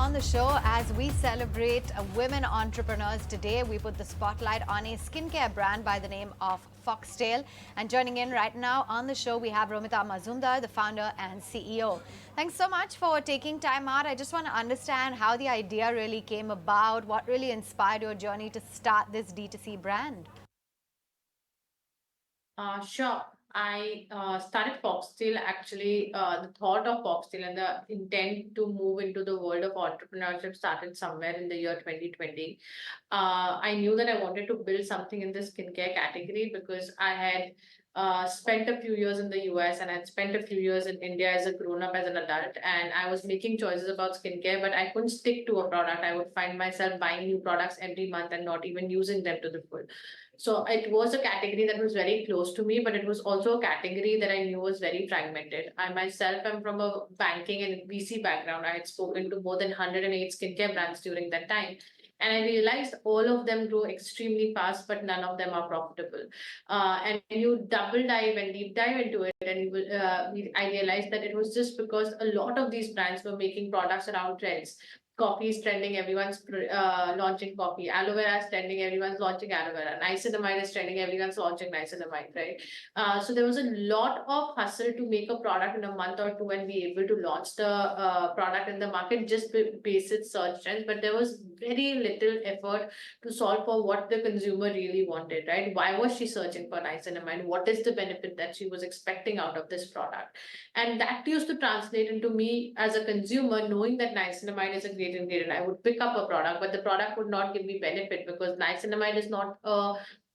on the show as we celebrate women entrepreneurs. Today, we put the spotlight on a skincare brand by the name of Foxtale. And joining in right now on the show, we have Romita Mazumdar, the founder and CEO. Thanks so much for taking time out. I just want to understand how the idea really came about, what really inspired your journey to start this D2C brand. Sure. I started Foxtail actually. The thought of Foxtail and the intent to move into the world of entrepreneurship started somewhere in the year 2020. I knew that I wanted to build something in the skincare category because I had spent a few years in the US and I'd spent a few years in India as a grown up, as an adult, and I was making choices about skincare, but I couldn't stick to a product. I would find myself buying new products every month and not even using them to the full. So it was a category that was very close to me, but it was also a category that I knew was very fragmented. I myself am from a banking and VC background. I had spoken to more than 108 skincare brands during that time. And I realized all of them grow extremely fast, but none of them are profitable. And you double dive and deep dive into it, and I realized that it was just because a lot of these brands were making products around trends. Coffee is trending, everyone's launching coffee. Aloe vera is trending, everyone's launching aloe vera. Niacinamide is trending, everyone's launching niacinamide, right? So there was a lot of hustle to make a product in a month or two and be able to launch the product in the market just based its search trends. But there was very little effort to solve for what the consumer really wanted, right? Why was she searching for niacinamide? What is the benefit that she was expecting out of this product? And that used to translate into me as a consumer knowing that niacinamide is a great ingredient. I would pick up a product, but the product would not give me benefit because niacinamide is not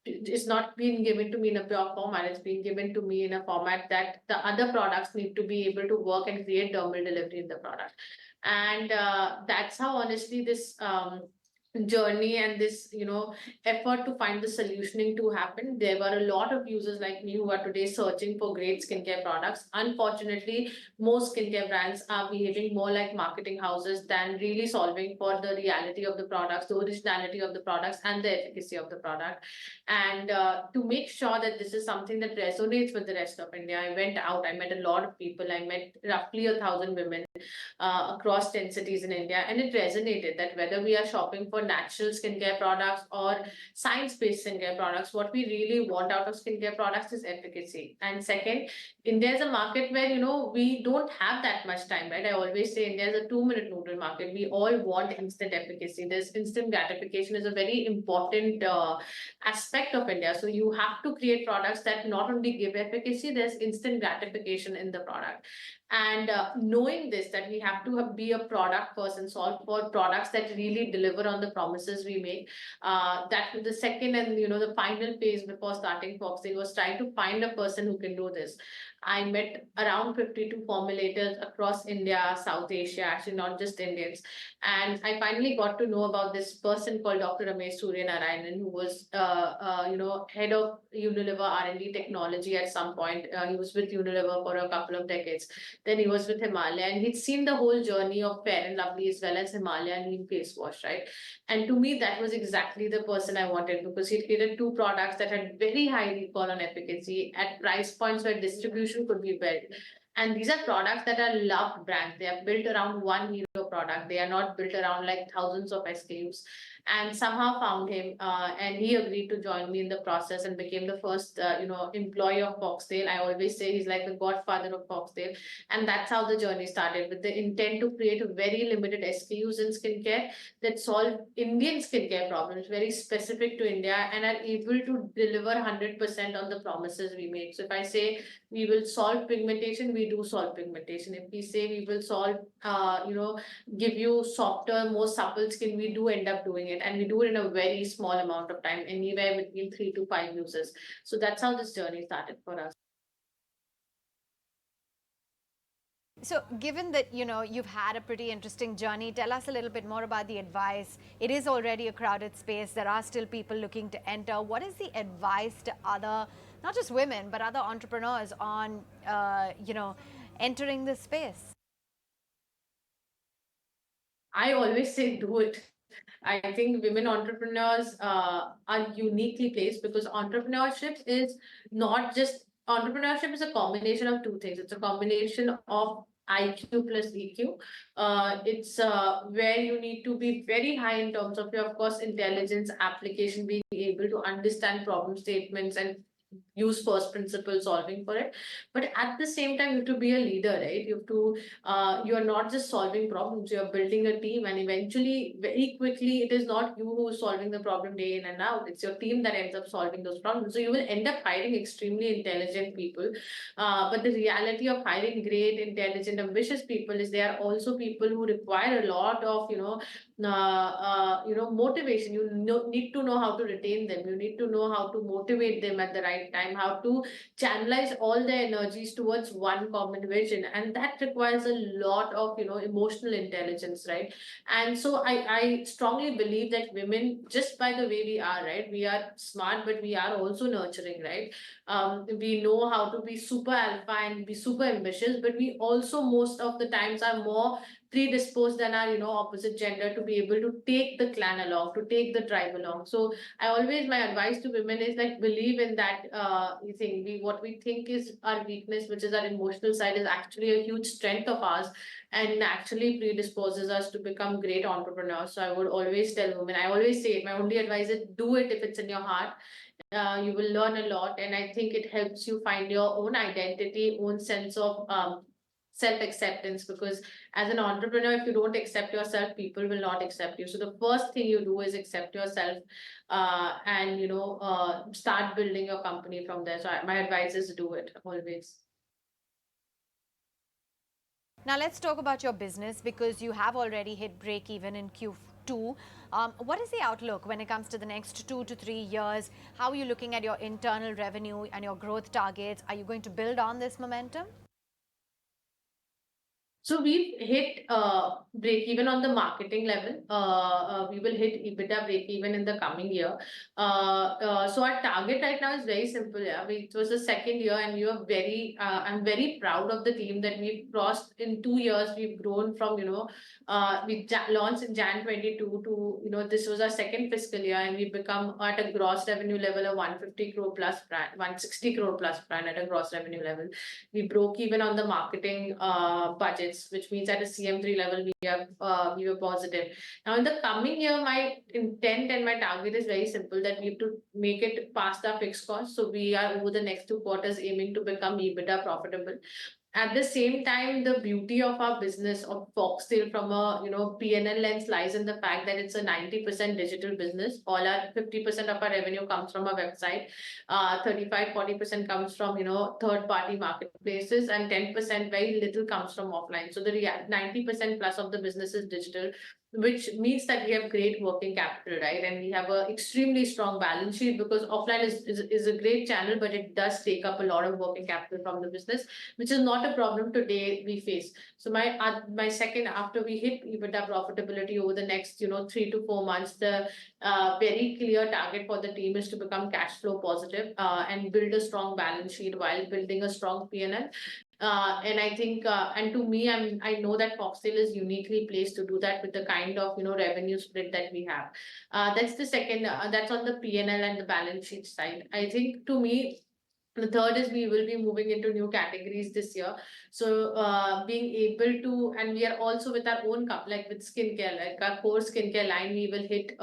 it's not being given to me in a pure format. It's being given to me in a format that the other products need to be able to work and create dermal delivery in the product. And that's how honestly this journey and this effort to find the solutioning to happen. There were a lot of users like me who are today searching for great skincare products. Unfortunately, most skincare brands are behaving more like marketing houses than really solving for the reality of the products, the originality of the products, and the efficacy of the product. And to make sure that this is something that resonates with the rest of India, I went out, I met a lot of people. I met roughly 1,000 women across 10 cities in India, and it resonated that whether we are shopping for natural skincare products or science-based skincare products, what we really want out of skincare products is efficacy. And second, India is a market where we don't have that much time, right? I always say India is a 2-minute noodle market. We all want instant efficacy. This instant gratification is a very important aspect of India. So you have to create products that not only give efficacy, there's instant gratification in the product. And knowing this, that we have to be a product person, solve for products that really deliver on the promises we make. That the second and the final phase before starting Foxtail was trying to find a person who can do this. I met around 52 formulators across India, South Asia, actually not just Indians. And I finally got to know about this person called Dr. Ramesh Suryanarayanan, who was, head of Unilever R&D technology at some point. He was with Unilever for a couple of decades. Then he was with Himalaya, and he'd seen the whole journey of Fair and Lovely as well as Himalaya Neem face wash, right? And to me, that was exactly the person I wanted because he created two products that had very high recall on efficacy at price points where distribution could be built. And these are products that are loved brands. They are built around one hero product. They are not built around like thousands of SKUs. And somehow found him, and he agreed to join me in the process and became the first, employee of Foxtail. I always say he's like the godfather of Foxtail, and that's how the journey started with the intent to create a very limited SKUs in skincare that solve Indian skincare problems, very specific to India, and are able to deliver 100% on the promises we make. So if I say we will solve pigmentation, we do solve pigmentation. If we say we will solve, give you softer, more supple skin, we do end up doing it. And we do it in a very small amount of time, anywhere between 3 to 5 uses. So that's how this journey started for us. So, given that you've had a pretty interesting journey, tell us a little bit more about the advice. It is already a crowded space. There are still people looking to enter. What is the advice to other, not just women, but other entrepreneurs on, entering this space? I always say do it. I think women entrepreneurs are uniquely placed because entrepreneurship is a combination of two things. It's a combination of IQ plus EQ. It's where you need to be very high in terms of your, of course, intelligence, application, being able to understand problem statements and use first principle solving for it. But at the same time, you have to be a leader, right? You have to, you are not just solving problems, you are building a team, and eventually, very quickly, it is not you who is solving the problem day in and out. It's your team that ends up solving those problems. So you will end up hiring extremely intelligent people. But the reality of hiring great, intelligent, ambitious people is they are also people who require a lot of, motivation. Need to know how to retain them. You need to know how to motivate them at the right time, how to channelize all their energies towards one common vision, and that requires a lot of emotional intelligence, right? And so I strongly believe that women, just by the way we are, right, we are smart, but we are also nurturing, right? We know how to be super alpha and be super ambitious, but we also most of the times are more predisposed than our opposite gender to be able to take the clan along, to take the tribe along. So I always, my advice to women is like, believe in that thing. What we think is our weakness, which is our emotional side, is actually a huge strength of ours, and actually predisposes us to become great entrepreneurs. So I would always tell women, I always say it, my only advice is do it if it's in your heart. You will learn a lot, and I think it helps you find your own identity, own sense of self-acceptance, because as an entrepreneur, if you don't accept yourself, people will not accept you. So the first thing you do is accept yourself, and start building your company from there. So my advice is do it always. Now let's talk about your business, because you have already hit break even in Q2. What is the outlook when it comes to the next 2 to 3 years? How are you looking at your internal revenue and your growth targets? Are you going to build on this momentum? So we've hit break even on the marketing level. We will hit EBITDA break even in the coming year. So our target right now is very simple. Yeah, it was the second year, and we are very. I'm very proud of the team that we've crossed in 2 years. We've grown from launched in Jan 22 to this was our second fiscal year, and we've become at a gross revenue level of 150 crore plus brand, 160 crore plus brand at a gross revenue level. We broke even on the marketing budgets, which means at a CM3 level we were positive. Now in the coming year, my intent and my target is very simple, that we have to make it past our fixed costs. So we are over the next 2 quarters aiming to become EBITDA profitable. At the same time, the beauty of our business of Foxtale from a P&L lens lies in the fact that it's a 90% digital business. All our 50% of our revenue comes from our website, 35-40% comes from third party marketplaces, and 10% very little comes from offline. So the 90% plus of the business is digital, which means that we have great working capital, right? And we have a extremely strong balance sheet, because offline is a great channel, but it does take up a lot of working capital from the business, which is not a problem today we face. So my second, after we hit EBITDA profitability over the next 3 to 4 months, the very clear target for the team is to become cash flow positive, and build a strong balance sheet while building a strong P&L. And I think, and to me, I know that Foxtale is uniquely placed to do that with the kind of revenue split that we have. That's the second. That's on the P&L and the balance sheet side. I think to me, the third is we will be moving into new categories this year. So being able to, and we are also with our own cup, like with skincare, like our core skincare line, we will hit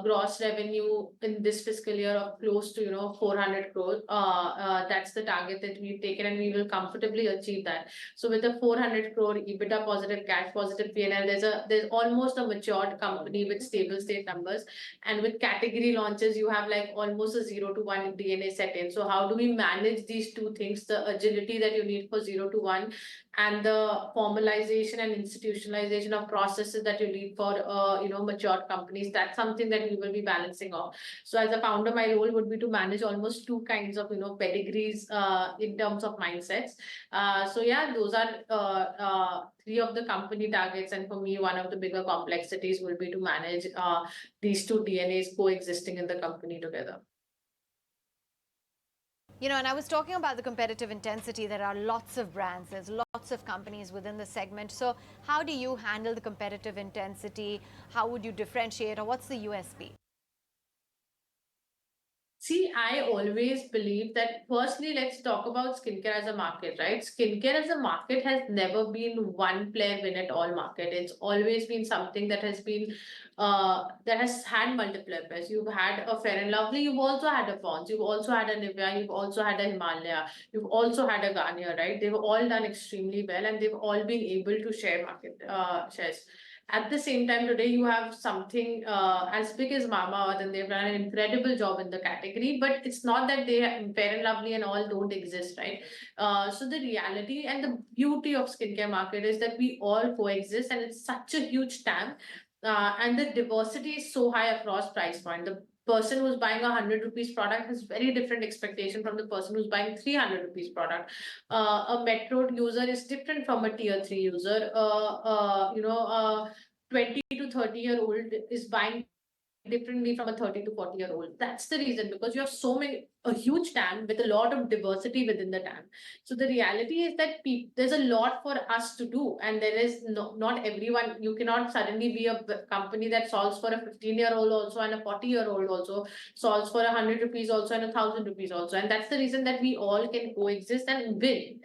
gross revenue in this fiscal year of close to 400 crores. That's the target that we've taken, and we will comfortably achieve that. So with a 400 crore EBITDA positive, cash positive P&L, there's almost a matured company with stable state numbers. And with category launches, you have like almost a 0 to 1 DNA set in. So how do we manage these two things, the agility that you need for 0 to 1 and the formalization and institutionalization of processes that you need for matured companies? That's something that we will be balancing off. So as a founder, my role would be to manage almost two kinds of pedigrees in terms of mindsets. So yeah, those are three of the company targets, and for me, one of the bigger complexities will be to manage these two DNAs coexisting in the company together. And I was talking about the competitive intensity. There are lots of brands, there's lots of companies within the segment. So how do you handle the competitive intensity? How would you differentiate, or what's the USP? See, I always believe that firstly, let's talk about skincare as a market, right? Skincare as a market has never been one player win at all market. It's always been something that has had multiple players. You've had a Fair and Lovely, you've also had a Pond's, you've also had a Nivea, you've also had a Himalaya, you've also had a Garnier, right? They've all done extremely well and they've all been able to share market shares. At the same time, today you have something as big as Mamaearth, and they've done an incredible job in the category. But it's not that Fair and Lovely and all don't exist, right? So the reality and the beauty of skincare market is that we all coexist, and it's such a huge TAM, and the diversity is so high across price point. The person who's buying a 100 rupees product has very different expectation from the person who's buying 300 rupees product. A metro user is different from a tier 3 user. 20 to 30-year-old is buying differently from a 30 to 40-year-old. That's the reason, because you have a huge TAM with a lot of diversity within the TAM. So the reality is that there's a lot for us to do, and there is not everyone. You cannot suddenly be a company that solves for a 15-year-old also and a 40-year-old also, solves for 100 rupees also and 1,000 rupees also. And that's the reason that we all can coexist and win.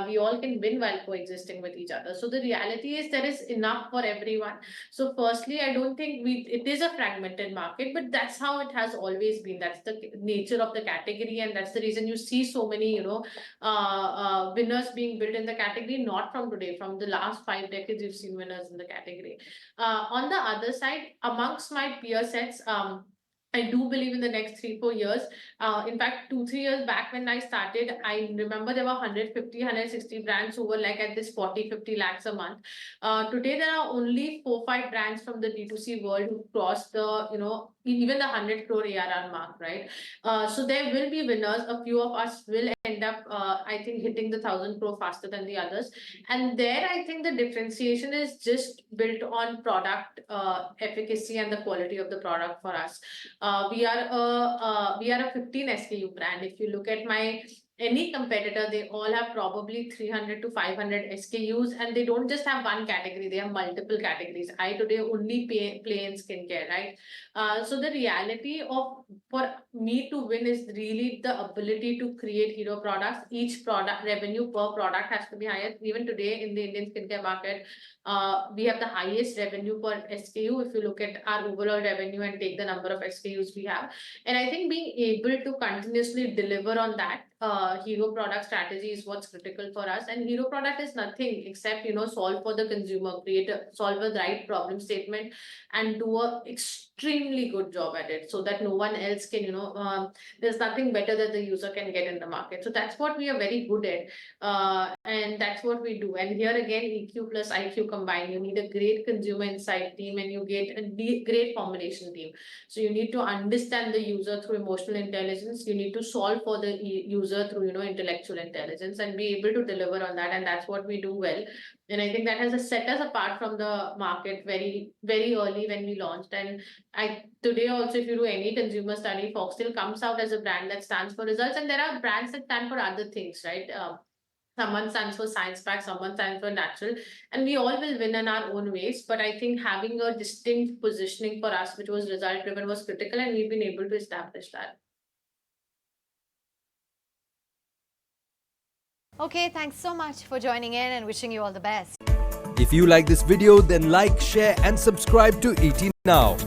We all can win while coexisting with each other. So the reality is there is enough for everyone. So firstly, I don't think it is a fragmented market, but that's how it has always been. That's the nature of the category, and that's the reason you see so many, winners being built in the category, not from today, from the last 5 decades, you've seen winners in the category. On the other side, amongst my peer sets, I do believe in the next 3-4 years. In fact, 2-3 years back when I started, I remember there were 150, 160 brands who were like at this 40-50 lakhs a month. Today, there are only 4-5 brands from the D2C world who crossed even the 100 crore ARR mark, right? So there will be winners. A few of us will end up, I think, hitting the 1,000 crore faster than the others. And there, I think the differentiation is just built on product efficacy and the quality of the product for us. We are a 15 SKU brand. If you look at any competitor, they all have probably 300 to 500 SKUs, and they don't just have one category, they have multiple categories. I today only play in skincare, right? So the reality for me to win is really the ability to create hero products. Each product revenue per product has to be higher. Even today in the Indian skincare market, we have the highest revenue per SKU if you look at our overall revenue and take the number of SKUs we have. And I think being able to continuously deliver on that hero product strategy is what's critical for us. And hero product is nothing except solve for the consumer, solve a right problem statement, and do a extremely good job at it, so that no one else can there's nothing better that the user can get in the market. So that's what we are very good at, and that's what we do. And here again, EQ plus IQ combined, you need a great consumer insight team, and you get a great formulation team. So you need to understand the user through emotional intelligence. You need to solve for the user through intellectual intelligence, and be able to deliver on that. And that's what we do well. And I think that has set us apart from the market very, very early when we launched. And today also, if you do any consumer study, Foxtale comes out as a brand that stands for results, and there are brands that stand for other things, right? Someone stands for science pack, someone stands for natural, and we all will win in our own ways. But I think having a distinct positioning for us, which was result driven, was critical, and we've been able to establish that. Okay, thanks so much for joining in, and wishing you all the best. If you like this video, then like, share and subscribe to ET Now.